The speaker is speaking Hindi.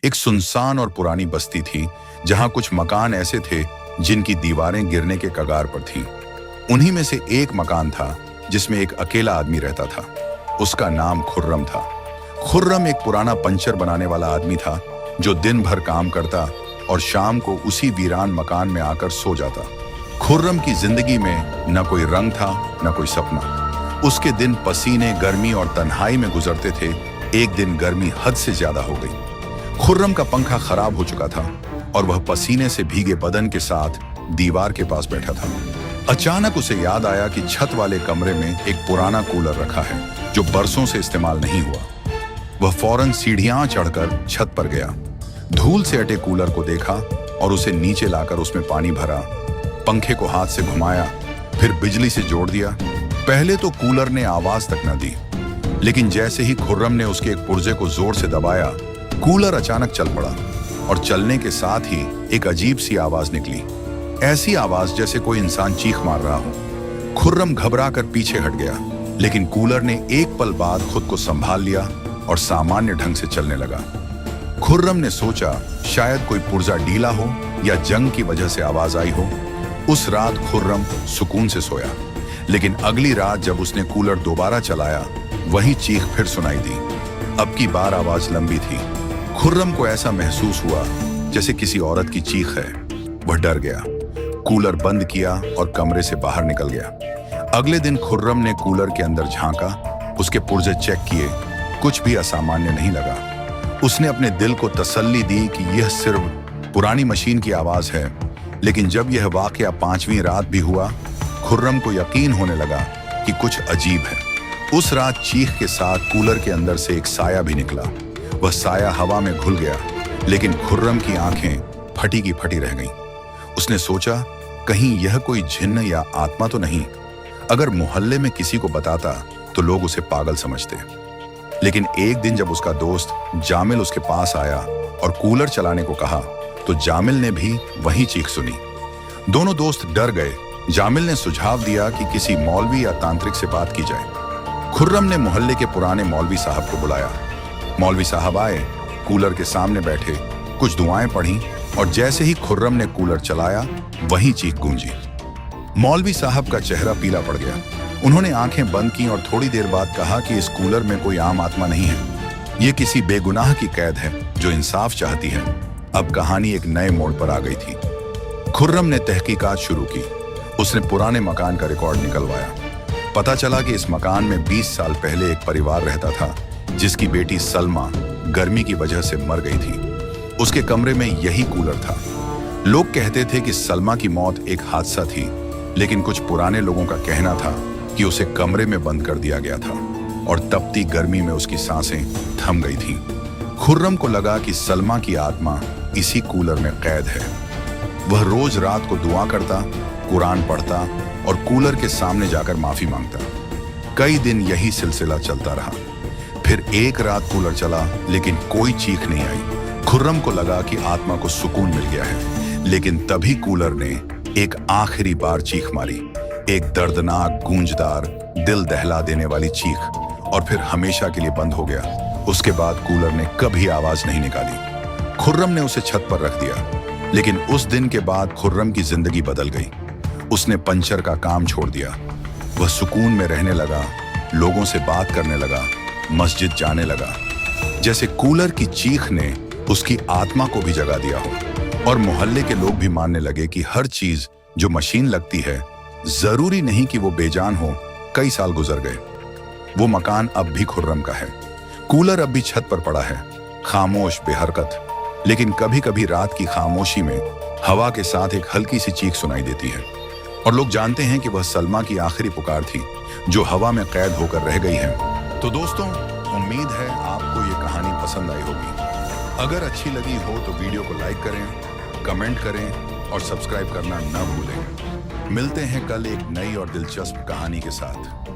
एक सुनसान और पुरानी बस्ती थी जहां कुछ मकान ऐसे थे जिनकी दीवारें गिरने के कगार पर थीं। उन्हीं में से एक मकान था जिसमें एक अकेला आदमी रहता था। उसका नाम खुर्रम था। खुर्रम एक पुराना पंचर बनाने वाला आदमी था जो दिन भर काम करता और शाम को उसी वीरान मकान में आकर सो जाता। खुर्रम की जिंदगी में न कोई रंग था न कोई सपना। उसके दिन पसीने, गर्मी और तन्हाई में गुजरते थे। एक दिन गर्मी हद से ज्यादा हो गई। खुर्रम का पंखा खराब हो चुका था और वह पसीने से भीगे बदन के साथ दीवार के पास बैठा था। अचानक उसे याद आया कि छत वाले कमरे में एक पुराना कूलर रखा है जो बरसों से इस्तेमाल नहीं हुआ। वह फौरन सीढ़ियां चढ़कर छत पर गया, धूल से अटे कूलर को देखा और उसे नीचे लाकर उसमें पानी भरा, पंखे को हाथ से घुमाया, फिर बिजली से जोड़ दिया। पहले तो कूलर ने आवाज तक न दी, लेकिन जैसे ही खुर्रम ने उसके एक पुर्जे को जोर से दबाया, कूलर अचानक चल पड़ा और चलने के साथ ही एक अजीब सी आवाज निकली। ऐसी आवाज जैसे कोई इंसान चीख मार रहा हो। खुर्रम घबरा कर पीछे हट गया, लेकिन कूलर ने एक पल बाद खुद को संभाल लिया और सामान्य ढंग से चलने लगा। खुर्रम ने सोचा शायद कोई पुर्जा ढीला हो या जंग की वजह से आवाज आई हो। उस रात खुर्रम सुकून से सोया, लेकिन अगली रात जब उसने कूलर दोबारा चलाया, वही चीख फिर सुनाई दी। अब की बार आवाज लंबी थी। खुर्रम को ऐसा महसूस हुआ जैसे किसी औरत की चीख है। वह डर गया, कूलर बंद किया और कमरे से बाहर निकल गया। अगले दिन खुर्रम ने कूलर के अंदर झांका, उसके पुर्जे चेक किए, कुछ भी असामान्य नहीं लगा। उसने अपने दिल को तसल्ली दी कि यह सिर्फ पुरानी मशीन की आवाज है। लेकिन जब यह वाकया 5वीं रात भी हुआ, खुर्रम को यकीन होने लगा कि कुछ अजीब है। उस रात चीख के साथ कूलर के अंदर से एक साया भी निकला। वह साया हवा में घुल गया, लेकिन खुर्रम की आंखें फटी की फटी रह गईं। उसने सोचा कहीं यह कोई जिन्न या आत्मा तो नहीं। अगर मोहल्ले में किसी को बताता तो लोग उसे पागल समझते। लेकिन एक दिन जब उसका दोस्त जामिल उसके पास आया और कूलर चलाने को कहा, तो जामिल ने भी वही चीख सुनी। दोनों दोस्त डर गए। जामिल ने सुझाव दिया कि किसी मौलवी या तांत्रिक से बात की जाए। खुर्रम ने मोहल्ले के पुराने मौलवी साहब को बुलाया। मौलवी साहब आए, कूलर के सामने बैठे, कुछ दुआएं पढ़ी और जैसे ही खुर्रम ने कूलर चलाया, वही चीख गूंजी। मौलवी साहब का चेहरा पीला पड़ गया। उन्होंने आंखें बंद की और थोड़ी देर बाद कहा कि इस कूलर में कोई आम आत्मा नहीं है, ये किसी बेगुनाह की कैद है जो इंसाफ चाहती है। अब कहानी एक नए मोड़ पर आ गई थी। खुर्रम ने तहकीकात शुरू की। उसने पुराने मकान का रिकॉर्ड निकलवाया। पता चला कि इस मकान में 20 साल पहले एक परिवार रहता था जिसकी बेटी सलमा गर्मी की वजह से मर गई थी। उसके कमरे में यही कूलर था। लोग कहते थे कि सलमा की मौत एक हादसा थी, लेकिन कुछ पुराने लोगों का कहना था कि उसे कमरे में बंद कर दिया गया था और तपती गर्मी में उसकी सांसें थम गई थीं। खुर्रम को लगा कि सलमा की आत्मा इसी कूलर में कैद है। वह रोज रात को दुआ करता, कुरान पढ़ता और कूलर के सामने जाकर माफी मांगता। कई दिन यही सिलसिला चलता रहा। फिर एक रात कूलर चला, लेकिन कोई चीख नहीं आई। खुर्रम को लगा कि आत्मा को सुकून मिल गया है, लेकिन तभी कूलर ने एक आखिरी बार चीख मारी, एक दर्दनाक, गूंजदार, दिल दहला देने वाली चीख, और फिर हमेशा के लिए बंद हो गया। उसके बाद कूलर ने कभी आवाज नहीं निकाली। खुर्रम ने उसे छत पर रख दिया, लेकिन उस दिन के बाद खुर्रम की जिंदगी बदल गई। उसने पंचर का काम छोड़ दिया। वह सुकून में रहने लगा, लोगों से बात करने लगा, मस्जिद जाने लगा, जैसे कूलर की चीख ने उसकी आत्मा को भी जगा दिया हो। और मोहल्ले के लोग भी मानने लगे कि हर चीज जो मशीन लगती है, जरूरी नहीं कि वो बेजान हो। कई साल गुजर गए। वो मकान अब भी खुर्रम का है। कूलर अब भी छत पर पड़ा है, खामोश, बेहरकत। लेकिन कभी कभी रात की खामोशी में हवा के साथ एक हल्की सी चीख सुनाई देती है, और लोग जानते हैं कि वह सलमा की आखिरी पुकार थी जो हवा में कैद होकर रह गई है। तो दोस्तों, उम्मीद है आपको ये कहानी पसंद आई होगी। अगर अच्छी लगी हो तो वीडियो को लाइक करें, कमेंट करें और सब्सक्राइब करना न भूलें। मिलते हैं कल एक नई और दिलचस्प कहानी के साथ।